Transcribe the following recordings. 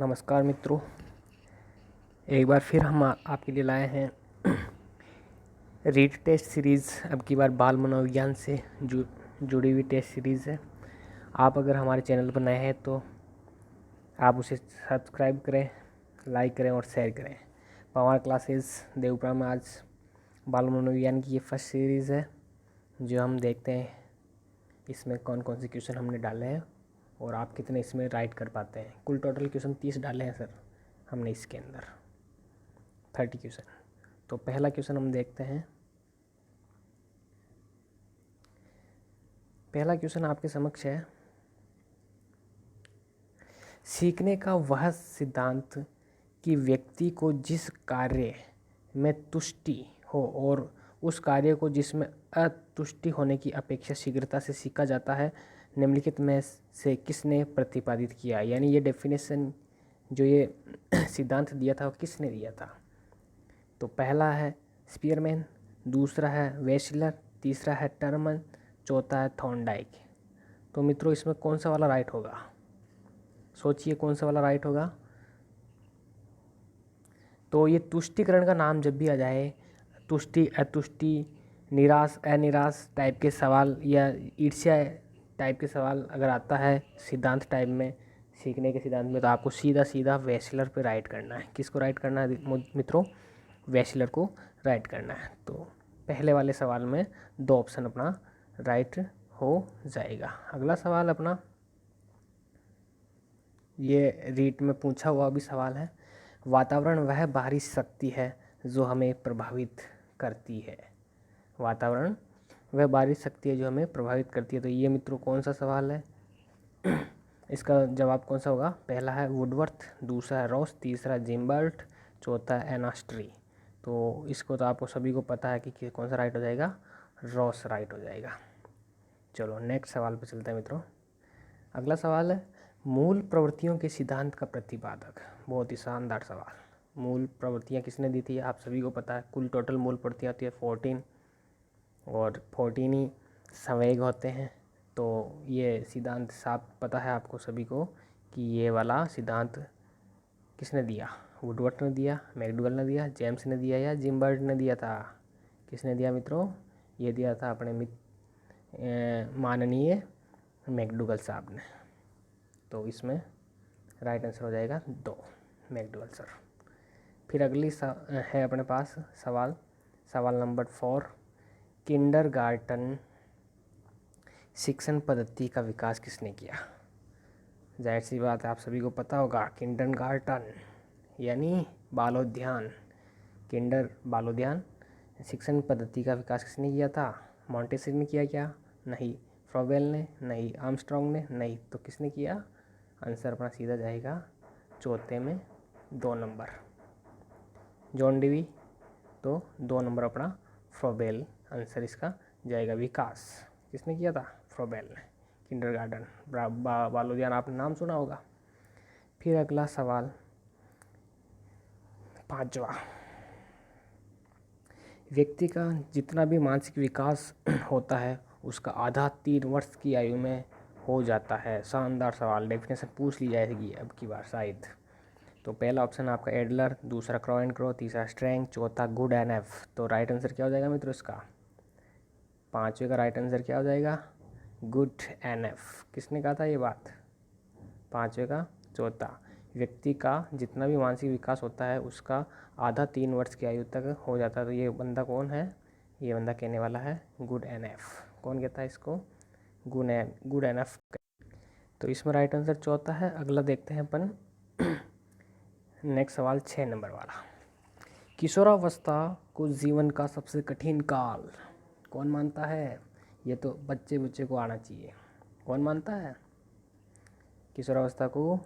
नमस्कार मित्रों, एक बार फिर हम आपके लिए लाए हैं रीड टेस्ट सीरीज़। अब की बार बाल मनोविज्ञान से जुड़ी हुई टेस्ट सीरीज़ है। आप अगर हमारे चैनल पर नए हैं तो आप उसे सब्सक्राइब करें, लाइक करें और शेयर करें। पवार क्लासेस देवपुरा में आज बाल मनोविज्ञान की ये फर्स्ट सीरीज़ है जो हम देखते हैं इसमें कौन कौन से क्वेश्चन हमने डाले हैं और आप कितने इसमें राइट कर पाते हैं। कुल टोटल क्वेश्चन 30 डाले हैं सर हमने इसके अंदर, 30 क्वेश्चन। तो पहला क्वेश्चन हम देखते हैं। पहला क्वेश्चन आपके समक्ष है, सीखने का वह सिद्धांत कि व्यक्ति को जिस कार्य में तुष्टि हो और उस कार्य को जिसमें अतुष्टि होने की अपेक्षा शीघ्रता से सीखा जाता है, निम्नलिखित में से किसने प्रतिपादित किया। यानी ये डेफिनेशन जो ये सिद्धांत दिया था वो किसने दिया था। तो पहला है स्पीयरमैन, दूसरा है वेशलर, तीसरा है टर्मन, चौथा है थॉर्नडाइक। तो मित्रों इसमें कौन सा वाला राइट होगा, सोचिए कौन सा वाला राइट होगा। तो ये तुष्टिकरण का नाम जब भी आ जाए, तुष्टि अतुष्टि, निराश अनिराश टाइप के सवाल या ईर्ष्या टाइप के सवाल अगर आता है सिद्धांत टाइप में, सीखने के सिद्धांत में, तो आपको सीधा सीधा वेशलर पे राइट करना है। किसको राइट करना है मित्रों? वेशलर को राइट करना है। तो पहले वाले सवाल में 2 ऑप्शन अपना राइट हो जाएगा। अगला सवाल अपना ये रीट में पूछा हुआ भी सवाल है, वातावरण वह बाहरी शक्ति है जो हमें प्रभावित करती है। वातावरण वह बाहरी शक्ति है जो हमें प्रभावित करती है। तो ये मित्रों कौन सा सवाल है? इसका जवाब कौन सा होगा? पहला है वुडवर्थ, दूसरा है रॉस, तीसरा जिम्बर्ट, चौथा है एनास्ट्री। तो इसको तो आपको सभी को पता है कि कौन सा राइट हो जाएगा, रॉस राइट हो जाएगा। चलो नेक्स्ट सवाल पे चलते हैं मित्रों। अगला सवाल है, मूल प्रवृत्तियों के सिद्धांत का प्रतिपादक। बहुत ही शानदार सवाल। मूल प्रवृत्तियाँ किसने दी थी आप सभी को पता है। कुल टोटल मूल प्रवृत्तियाँ होती है 14 और 14 ही संवेग होते हैं। तो ये सिद्धांत साफ पता है आपको सभी को कि ये वाला सिद्धांत किसने दिया? वुडवर्थ ने दिया, मैकडूगल ने दिया, जेम्स ने दिया या जिम्बर्ट ने दिया था? किसने दिया मित्रों? ये दिया था अपने माननीय मैकडूगल साहब ने। तो इसमें राइट आंसर हो जाएगा 2, मैकडूगल सर। फिर अगली है अपने पास सवाल नंबर 4, किंडरगार्टन शिक्षण पद्धति का विकास किसने किया? जाहिर सी बात है आप सभी को पता होगा, किंडरगार्टन यानी बालोद्यान, किंडर बालोद्यान शिक्षण पद्धति का विकास किसने किया था? मॉन्टेसरी ने किया क्या? नहीं। फ्रोबेल ने? नहीं। आर्मस्ट्रॉन्ग ने? नहीं। तो किसने किया? आंसर अपना सीधा जाएगा चौथे में 2 नंबर, जॉन डीवी। तो 2 नंबर अपना फ्रोबेल आंसर इसका जाएगा। विकास किसने किया था? फ्रोबेल ने। किंडरगार्टन बालोद्यान आपने नाम सुना होगा। फिर अगला सवाल 5वां, व्यक्ति का जितना भी मानसिक विकास होता है उसका आधा 3 वर्ष की आयु में हो जाता है। शानदार सवाल, डेफिनेशन पूछ ली जाएगी अब की बार शायद। तो पहला ऑप्शन आपका एडलर, दूसरा क्रॉ एंड क्रो, तीसरा स्ट्रैंग, चौथा गुड एन एफ। तो राइट आंसर क्या हो जाएगा मित्रों इसका? 5वें का राइट आंसर क्या हो जाएगा? Good enough. किसने कहा था ये बात? 5वें का चौथा, व्यक्ति का जितना भी मानसिक विकास होता है उसका आधा 3 वर्ष की आयु तक हो जाता है। तो ये बंदा कौन है? ये बंदा कहने वाला है गुड एन एफ। कौन कहता है इसको? Good enough. तो इसमें राइट आंसर चौथा है। अगला देखते हैं अपन नेक्स्ट सवाल 6 नंबर वाला, किशोरावस्था को जीवन का सबसे कठिन काल कौन मानता है? ये तो बच्चे को आना चाहिए। कौन मानता है किशोरावस्था को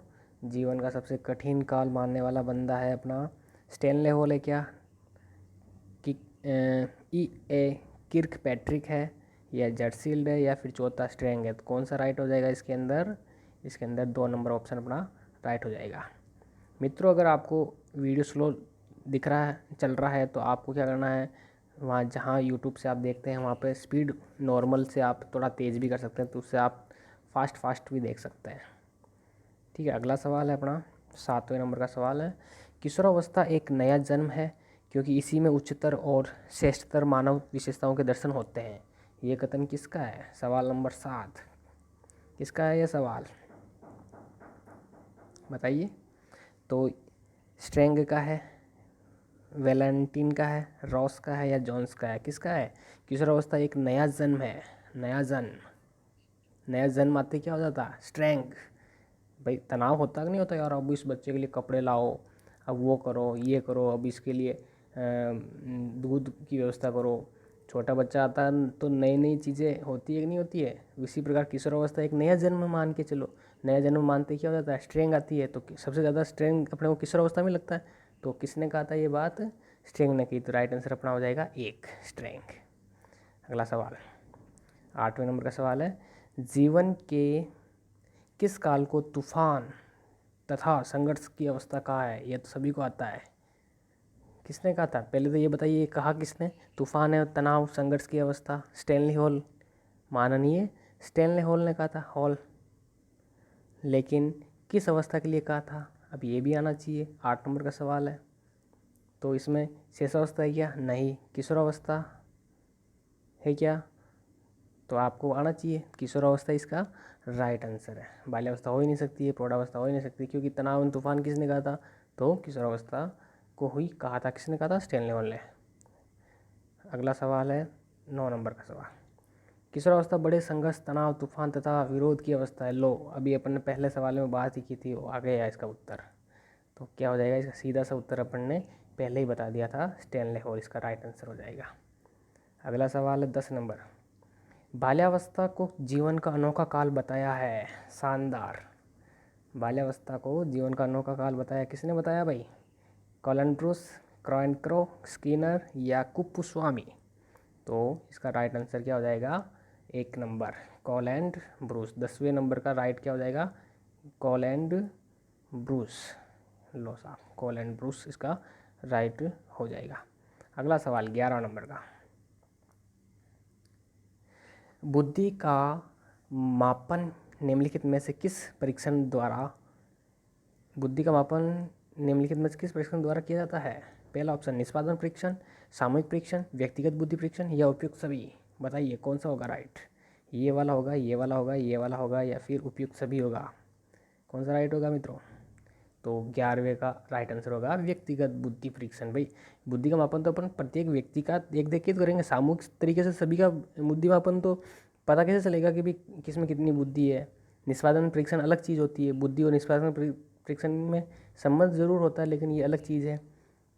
जीवन का सबसे कठिन काल मानने वाला बंदा है अपना स्टेनले हॉल है क्या, कि ए किर्क पैट्रिक है, या जर्सील्ड है, या फिर चौथा स्ट्रैंग है? तो कौन सा राइट हो जाएगा इसके अंदर? इसके अंदर 2 नंबर ऑप्शन अपना राइट हो जाएगा। मित्रों अगर आपको वीडियो स्लो दिख रहा है, चल रहा है, तो आपको क्या करना है, वहाँ जहाँ यूट्यूब से आप देखते हैं वहाँ पे स्पीड नॉर्मल से आप थोड़ा तेज़ भी कर सकते हैं, तो उससे आप फास्ट भी देख सकते हैं। ठीक है। अगला सवाल है अपना 7वें नंबर का सवाल है, किशोरावस्था एक नया जन्म है क्योंकि इसी में उच्चतर और श्रेष्ठतर मानव विशेषताओं के दर्शन होते हैं। ये कथन किसका है? सवाल नंबर 7 किसका है ये सवाल, बताइए। तो स्ट्रेंग का है, वैलेंटीन का है, रॉस का है या जॉन्स का है? किसका है? किशोरावस्था एक नया जन्म है। नया जन्म, नया जन्म आते क्या हो जाता? स्ट्रेंग। भाई तनाव होता कि नहीं होता यार, अब इस बच्चे के लिए कपड़े लाओ, अब वो करो, ये करो, अब इसके लिए दूध की व्यवस्था करो। छोटा बच्चा आता है तो नई नई चीज़ें होती है कि नहीं होती है। इसी प्रकार किशोरावस्था एक नया जन्म मान के चलो। नया जन्म मानते क्या हो जाता है? स्ट्रेंग आती है। तो सबसे ज़्यादा स्ट्रेंग अपने को किशोरावस्था में लगता है। तो किसने कहा था ये बात? स्ट्रेंग ने की। तो राइट आंसर अपना हो जाएगा एक, स्ट्रेंग। अगला सवाल, 8वें नंबर का सवाल है, जीवन के किस काल को तूफान तथा संघर्ष की अवस्था कहा है? यह तो सभी को आता है। किसने कहा था? पहले तो ये बताइए, कहा किसने? तूफान है तनाव संघर्ष की अवस्था। स्टैनली हॉल, माननीय स्टैनली हॉल ने कहा था, हॉल। लेकिन किस अवस्था के लिए कहा था? अब ये भी आना चाहिए। 8 नंबर का सवाल है। तो इसमें शेषावस्था है क्या? नहीं। किशोरावस्था है क्या? तो आपको आना चाहिए। किशोरावस्था इसका राइट आंसर है। बाल्यावस्था हो ही नहीं सकती है, प्रौढ़ावस्था हो ही नहीं सकती, क्योंकि तनाव एवं तूफान किसने कहा था? तो किशोरावस्था को हुई कहा था। किसने कहा था? स्टैनली हॉल ने। अगला सवाल है 9 नंबर का सवाल, किशोरावस्था बड़े संघर्ष तनाव तूफान तथा विरोध की अवस्था है। लो, अभी अपन ने पहले सवाल में बात ही की थी, वो आ गया इसका उत्तर। तो क्या हो जाएगा इसका? सीधा सा उत्तर अपन ने पहले ही बता दिया था, स्टैनली हॉल इसका राइट आंसर हो जाएगा। अगला सवाल है 10 नंबर, बाल्यावस्था को जीवन का अनोखा काल बताया है। शानदार। बाल्यावस्था को जीवन का अनोखा काल बताया, किसने बताया भाई? कॉलनट्रूस, क्रॉनक्रो, स्किनर या कुप्पुस्वामी? तो इसका राइट आंसर क्या हो जाएगा? 1 नंबर कॉल एंड ब्रूस। 10वें नंबर का राइट क्या हो जाएगा? Cole and Bruce. लो साहब, कॉल एंड ब्रूस इसका राइट हो जाएगा। अगला सवाल 11 नंबर का, बुद्धि का मापन निम्नलिखित में से किस परीक्षण द्वारा, बुद्धि का मापन निम्नलिखित में से किस परीक्षण द्वारा किया जाता है? पहला ऑप्शन निष्पादन परीक्षण, सामूहिक परीक्षण, व्यक्तिगत बुद्धि परीक्षण या उपयुक्त सभी? बताइए कौन सा होगा राइट? ये वाला होगा, ये वाला होगा, ये वाला होगा या फिर उपयुक्त सभी होगा? कौन सा राइट होगा मित्रों? तो 11वें का राइट आंसर होगा व्यक्तिगत बुद्धि परीक्षण। भाई बुद्धि का मापन तो अपन प्रत्येक व्यक्ति का एक देख के तो करेंगे, सामूहिक तरीके से सभी का बुद्धि मापन तो पता कैसे चलेगा कि भाई किस में कितनी बुद्धि है? निष्पादन परीक्षण अलग चीज़ होती है, बुद्धि और निष्पादन परीक्षण में संबंध जरूर होता है लेकिन ये अलग चीज़ है।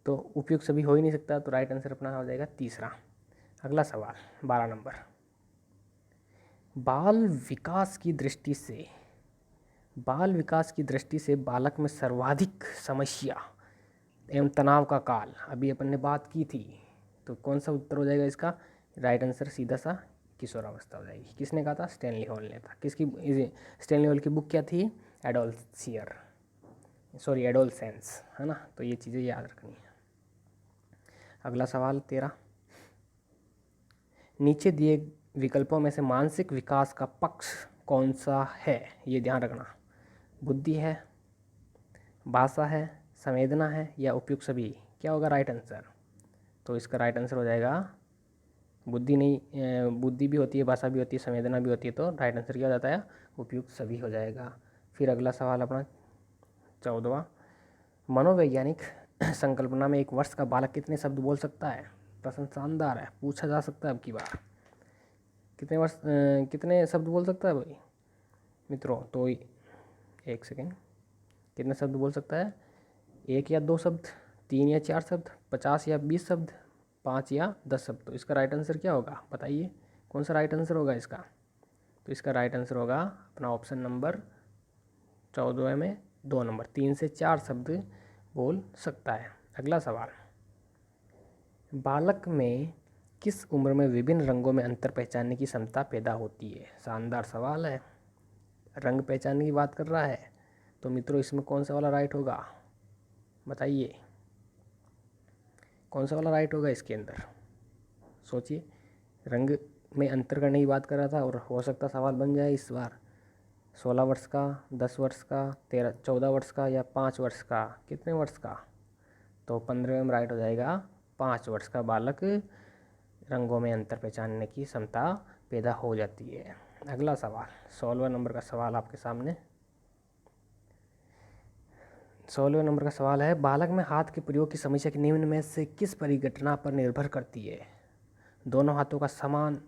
तो उपयुक्त सभी हो ही नहीं सकता। तो राइट आंसर अपना हो जाएगा तीसरा। अगला सवाल 12 नंबर, बाल विकास की दृष्टि से, बाल विकास की दृष्टि से बालक में सर्वाधिक समस्या एवं तनाव का काल, अभी अपन ने बात की थी। तो कौन सा उत्तर हो जाएगा इसका? राइट आंसर सीधा सा किशोरावस्था हो जाएगी। किसने कहा था? स्टैनली हॉल ने था। किसकी? स्टैनली हॉल की बुक क्या थी? एडोल्सियर, सॉरी एडोलसेंस, है ना। तो ये चीज़ें याद रखनी है। अगला सवाल 13, नीचे दिए विकल्पों में से मानसिक विकास का पक्ष कौन सा है? ये ध्यान रखना। बुद्धि है, भाषा है, संवेदना है या उपयुक्त सभी? क्या होगा राइट आंसर? तो इसका राइट आंसर हो जाएगा बुद्धि नहीं, बुद्धि भी होती है, भाषा भी होती है, संवेदना भी होती है। तो राइट आंसर क्या हो जाता है? उपयुक्त सभी हो जाएगा। फिर अगला सवाल अपना 14वां, मनोवैज्ञानिक संकल्पना में एक वर्ष का बालक कितने शब्द बोल सकता है? प्रश्न शानदार है, पूछा जा सकता है अब की बार। कितने शब्द बोल सकता है भाई मित्रों? तो एक सेकेंड, कितने शब्द बोल सकता है? 1 या 2 शब्द, 3 या 4 शब्द, 50 या 20 शब्द, 5 या 10 शब्द? तो इसका राइट आंसर क्या होगा? बताइए कौन सा राइट आंसर होगा इसका? तो इसका राइट आंसर होगा अपना ऑप्शन नंबर 14 में 2 नंबर, 3 से 4 शब्द बोल सकता है। अगला सवाल, बालक में किस उम्र में विभिन्न रंगों में अंतर पहचानने की क्षमता पैदा होती है? शानदार सवाल है, रंग पहचानने की बात कर रहा है। तो मित्रों इसमें कौन सा वाला राइट होगा? बताइए कौन सा वाला राइट होगा इसके अंदर? सोचिए, रंग में अंतर करने की बात कर रहा था और हो सकता सवाल बन जाए इस बार। 16 वर्ष का, 10 वर्ष का, 14 वर्ष का या 5 वर्ष का? कितने वर्ष का? तो 15वें में राइट हो जाएगा 5 वर्ष का बालक रंगों में अंतर पहचानने की क्षमता पैदा हो जाती है। अगला सवाल, 16वें नंबर का सवाल आपके सामने। 16वें नंबर का सवाल है, बालक में हाथ के प्रयोग की समस्या की निम्न में से किस परिघटना पर निर्भर करती है? दोनों हाथों का समान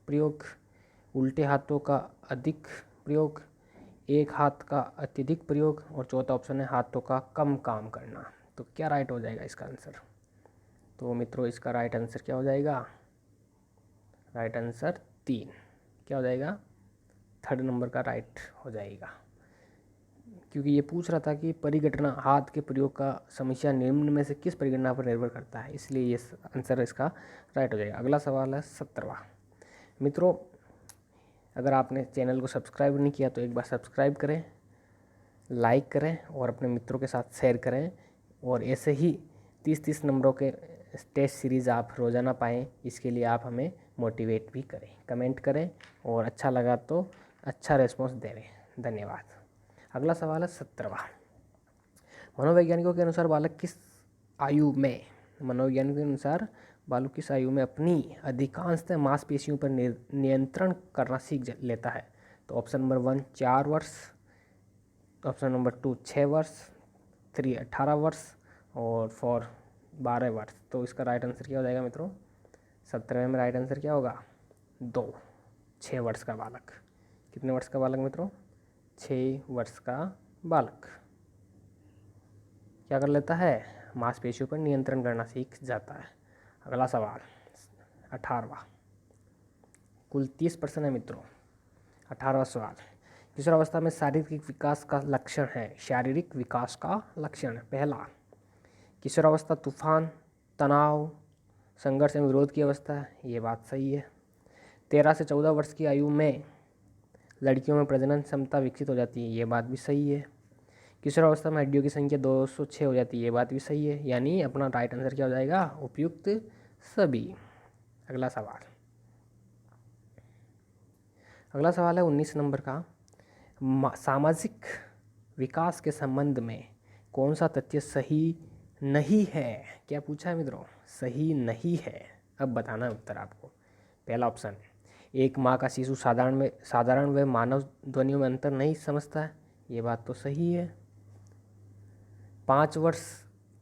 प्रयोग, उल्टे हाथों का अधिक प्रयोग, एक हाथ का अत्यधिक प्रयोग, और चौथा ऑप्शन है हाथों का कम काम करना। तो क्या राइट हो जाएगा इसका आंसर? तो मित्रों इसका राइट आंसर क्या हो जाएगा? राइट आंसर 3 क्या हो जाएगा? 3rd नंबर का राइट हो जाएगा, क्योंकि ये पूछ रहा था कि परिघटना हाथ के प्रयोग का समस्या निम्न में से किस परिघटना पर निर्भर करता है, इसलिए ये आंसर इसका राइट हो जाएगा। अगला सवाल है 17वां। मित्रों अगर आपने चैनल को सब्सक्राइब नहीं किया तो एक बार सब्सक्राइब करें, लाइक करें और अपने मित्रों के साथ शेयर करें, और ऐसे ही 30-30 नंबरों के टेस्ट सीरीज़ आप रोज़ाना पाएँ, इसके लिए आप हमें मोटिवेट भी करें, कमेंट करें, और अच्छा लगा तो अच्छा रिस्पॉन्स दे रहे हैं। धन्यवाद। अगला सवाल है 17वां। मनोवैज्ञानिकों के अनुसार बालक किस आयु में अपनी अधिकांशतः मांसपेशियों पर नियंत्रण करना सीख लेता है? तो ऑप्शन नंबर 1 4 वर्ष, ऑप्शन नंबर 2 6 वर्ष, 3 18 वर्ष और 4 12 वर्ष। तो इसका राइट आंसर क्या हो जाएगा मित्रों? 17वें में राइट आंसर क्या होगा? 2 6 वर्ष का बालक। कितने वर्ष का बालक मित्रों? 6 वर्ष का बालक क्या कर लेता है? मांसपेशियों पर नियंत्रण करना सीख जाता है। अगला सवाल 18वां। कुल 30 प्रश्न है मित्रों। 18वां सवाल, किशोरावस्था में शारीरिक विकास का लक्षण है? शारीरिक विकास का लक्षण, पहला किशोरावस्था तूफान, तनाव, संघर्ष एवं विरोध की अवस्था है, ये बात सही है। 13 से 14 वर्ष की आयु में लड़कियों में प्रजनन क्षमता विकसित हो जाती है, ये बात भी सही है। किशोरावस्था में हड्डियों की संख्या 206 हो जाती है, ये बात भी सही है। यानी अपना राइट आंसर क्या हो जाएगा? उपयुक्त सभी। अगला सवाल है 19 नंबर का, सामाजिक विकास के संबंध में कौन सा तथ्य सही नहीं है? क्या पूछा है मित्रों? सही नहीं है। अब बताना है उत्तर आपको। पहला ऑप्शन, एक माँ का शिशु साधारण व मानव ध्वनियों में अंतर नहीं समझता है, ये बात तो सही है। 5 वर्ष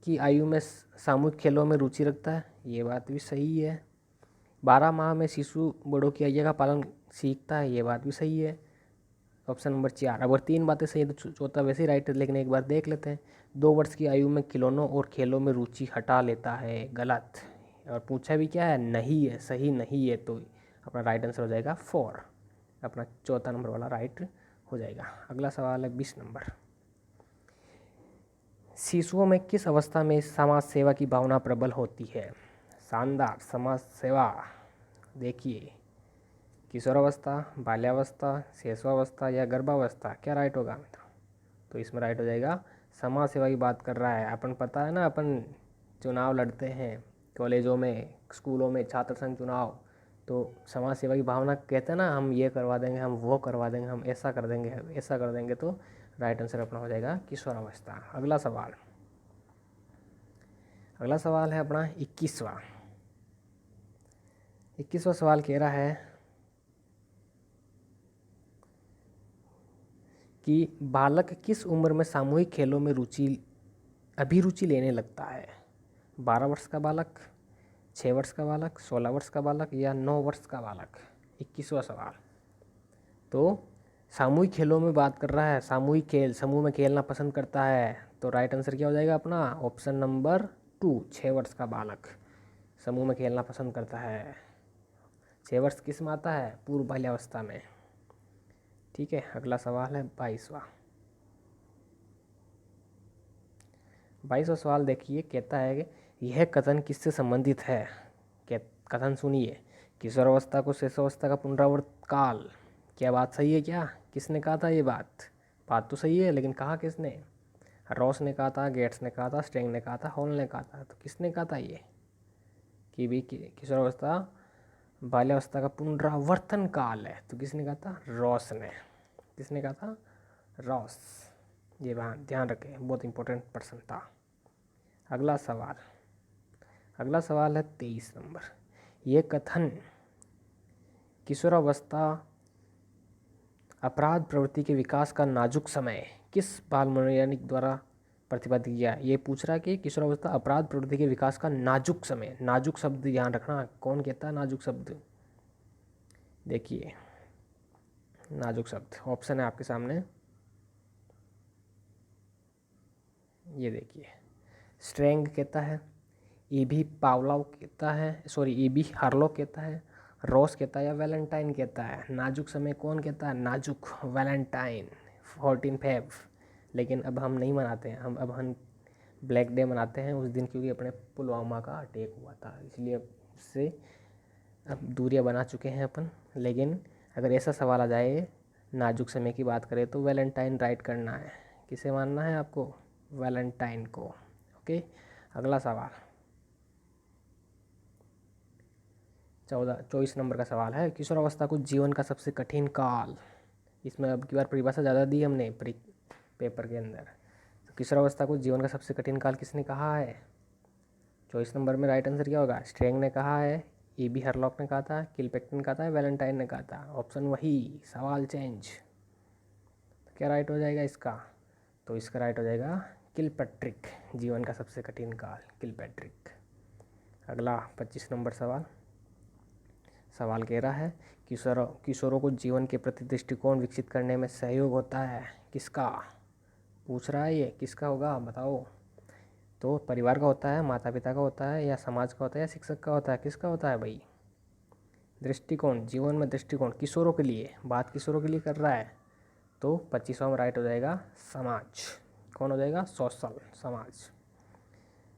की आयु में सामूहिक खेलों में रुचि रखता है, ये बात भी सही है। 12 माह में शिशु बड़ों की आज्ञा का पालन सीखता है, ये बात भी सही है। Option number 4। अगर 3 बातें सही है तो चौथा वैसे ही राइट है, लेकिन एक बार देख लेते हैं। 2 वर्ष की आयु में खिलौनों और खेलों में रुचि हटा लेता है, गलत। और पूछा भी क्या है? नहीं है, सही नहीं है। तो अपना राइट आंसर हो जाएगा 4, अपना चौथा नंबर वाला राइट हो जाएगा। अगला सवाल है 20 नंबर, शिशुओं में किस अवस्था में समाज सेवा की भावना प्रबल होती है? शानदार, समाज सेवा। देखिए, किशोरावस्था, बाल्यावस्था, शैशवावस्था या गर्भावस्था, क्या राइट होगा मित्रों? तो इसमें राइट हो जाएगा समाज सेवा की बात कर रहा है। अपन पता है ना, अपन चुनाव लड़ते हैं कॉलेजों में, स्कूलों में, छात्र संघ चुनाव, तो समाज सेवा की भावना कहते हैं ना, हम ये करवा देंगे, हम वो करवा देंगे, हम ऐसा कर देंगे, ऐसा कर देंगे। तो राइट आंसर अपना हो जाएगा किशोरावस्था। अगला सवाल है अपना 21वां। 21वां सवाल कह रहा है कि बालक किस उम्र में सामूहिक खेलों में अभिरुचि लेने लगता है? 12 वर्ष का बालक, 6 वर्ष का बालक, 16 वर्ष का बालक या 9 वर्ष का बालक? 21वां सवाल। तो सामूहिक खेलों में बात कर रहा है, सामूहिक खेल, समूह में खेलना पसंद करता है। तो राइट आंसर क्या हो जाएगा अपना? ऑप्शन नंबर 2, 6 वर्ष का बालक समूह में खेलना पसंद करता है। 6 वर्ष किस में आता है? पूर्व बाल्यावस्था में। ठीक है। अगला सवाल है 22वां। 22वां सवाल देखिए, कहता है कि यह कथन किससे संबंधित है? कथन सुनिए, किशोरावस्था को शैशवावस्था का पुनरावर्त काल। क्या बात सही है? क्या किसने कहा था ये बात? बात तो सही है, लेकिन कहा किसने? रॉस ने कहा था, गेट्स ने कहा था, स्ट्रेंग ने कहा था, हॉल ने कहा था। तो किसने कहा था ये कि भी किशोरावस्था बाल्यावस्था का पुनरावर्तन काल है? तो किसने कहा था? रॉस ने। किसने कहा था? रॉस। ये ध्यान रखें, बहुत इंपॉर्टेंट पर्सन था। अगला सवाल है 23 नंबर। ये कथन किशोरावस्था अपराध प्रवृत्ति के विकास का नाजुक समय किस बाल मनोवैज्ञानिक द्वारा प्रतिपादित किया? ये पूछ रहा है कि किशोरावस्था अपराध प्रवृत्ति के विकास का नाजुक समय। नाजुक शब्द ध्यान रखना, कौन कहता है नाजुक शब्द? देखिए नाजुक शब्द, ऑप्शन है आपके सामने, ये देखिए। स्ट्रेंग कहता है, ईबी पावलोव कहता है, ईबी हार्लो कहता है, रॉस कहता है या वैलेंटाइन कहता है? नाजुक समय कौन कहता है? नाजुक वैलेंटाइन 14 फेब। लेकिन अब हम नहीं मनाते हैं, हम ब्लैक डे मनाते हैं उस दिन, क्योंकि अपने पुलवामा का अटैक हुआ था, इसलिए उससे अब दूरियां बना चुके हैं अपन। लेकिन अगर ऐसा सवाल आ जाए नाजुक समय की बात करें तो वैलेंटाइन राइट करना है। किसे मानना है आपको? वैलेंटाइन को। ओके, अगला सवाल 24 नंबर का सवाल है, किशोरावस्था को जीवन का सबसे कठिन काल। इसमें अब की बार परिभाषा ज़्यादा दी हमने पेपर के अंदर। तो किशोरावस्था को जीवन का सबसे कठिन काल किसने कहा है? 24 नंबर में राइट आंसर क्या होगा? स्ट्रेंग ने कहा है, ईबी हरलॉक ने कहा था, किलपेक्टन ने कहा था, वैलेंटाइन ने कहा था। ऑप्शन वही, सवाल चेंज। तो क्या राइट हो जाएगा इसका? तो इसका राइट हो जाएगा किलपैट्रिक, जीवन का सबसे कठिन काल किलपैट्रिक। अगला 25 नंबर सवाल कह रहा है, किशोरों को जीवन के प्रति दृष्टिकोण विकसित करने में सहयोग होता है किसका? पूछ रहा है ये, किसका होगा बताओ? तो परिवार का होता है, माता पिता का होता है, या समाज का होता है, या शिक्षक का होता है? किसका होता है भाई? दृष्टिकोण, जीवन में दृष्टिकोण किशोरों के लिए, बात किशोरों के लिए कर रहा है, तो 25वां में राइट हो जाएगा समाज। कौन हो जाएगा? सोशल, समाज,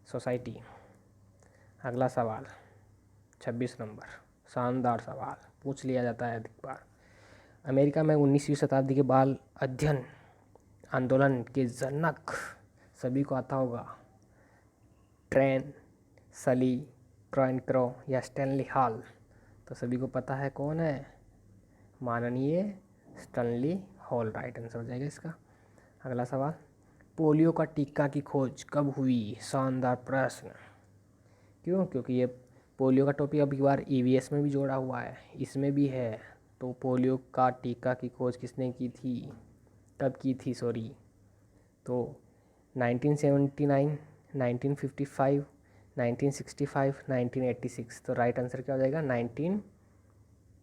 सोसाइटी। अगला सवाल 26 नंबर, शानदार सवाल पूछ लिया जाता है अधिक बार। अमेरिका में 19वीं शताब्दी के बाल अध्ययन आंदोलन के जनक सभी को आता होगा, ट्रेन, सली, क्रॉइनक्रो या स्टैनली हॉल? तो सभी को पता है कौन है? माननीय स्टैनली हॉल राइट आंसर हो जाएगा इसका। अगला सवाल, पोलियो का टीका की खोज कब हुई? शानदार प्रश्न। क्यों? क्योंकि ये पोलियो का टॉपिक अब की बार ईवीएस में भी जोड़ा हुआ है, इसमें भी है। तो पोलियो का टीका की खोज किसने की थी? कब की थी? तो 1979, 1955, 1965, 1986। तो राइट आंसर क्या हो जाएगा? 19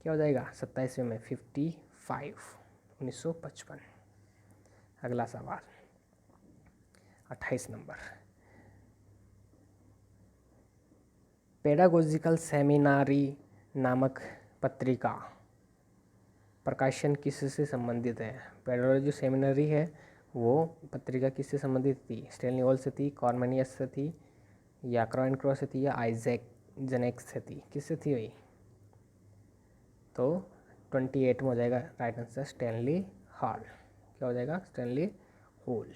क्या हो जाएगा 27वें में 55, 1955। अगला सवाल 28 नंबर, पेडागोजिकल सेमिनारी नामक पत्रिका प्रकाशन किससे संबंधित है? पेडागोजी सेमिनारी है वो पत्रिका किससे संबंधित थी? स्टैनली हॉल से थी, कॉर्मेनियस से थी, या क्रॉइनक्रो से थी, या आइजैक जेनेक्स से थी? किससे थी भाई? तो 28 में हो जाएगा राइट आंसर स्टैनली हॉल। क्या हो जाएगा? Stanley hall.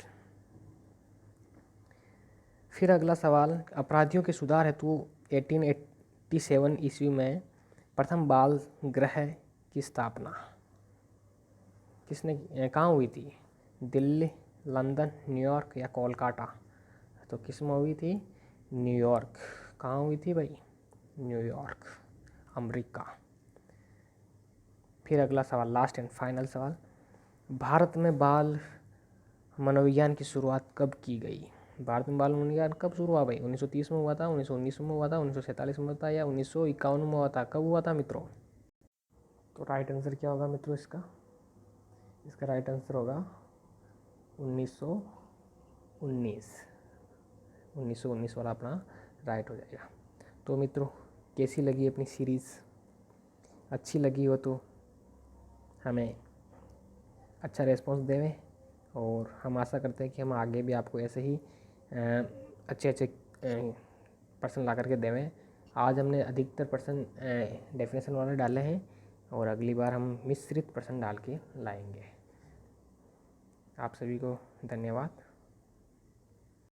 फिर अगला सवाल, अपराधियों के सुधार हेतु 1887 ईस्वी में प्रथम बाल गृह की स्थापना किसने कहाँ हुई थी? दिल्ली, लंदन, न्यूयॉर्क या कोलकाता? तो किस में हुई थी? न्यूयॉर्क। कहाँ हुई थी भाई? New York, America. फिर अगला सवाल, लास्ट एंड फाइनल सवाल, भारत में बाल मनोविज्ञान की शुरुआत कब की गई? भारत में बाल मनोविज्ञान कब शुरू हुआ भाई? 1930 में हुआ था, 1919 में हुआ था, 1947 में हुआ था, या 1951 में हुआ था? कब हुआ था मित्रों? तो राइट आंसर क्या होगा मित्रों इसका राइट आंसर होगा 1919 वाला अपना राइट हो जाएगा। तो मित्रों कैसी लगी अपनी सीरीज़? अच्छी लगी हो तो हमें अच्छा रिस्पॉन्स देवें, और हम आशा करते हैं कि हम आगे भी आपको ऐसे ही अच्छे पर्सन ला करके देवें। आज हमने अधिकतर पर्सन डेफिनेशन वाले डाले हैं, और अगली बार हम मिश्रित पर्सन डाल के लाएंगे। आप सभी को धन्यवाद।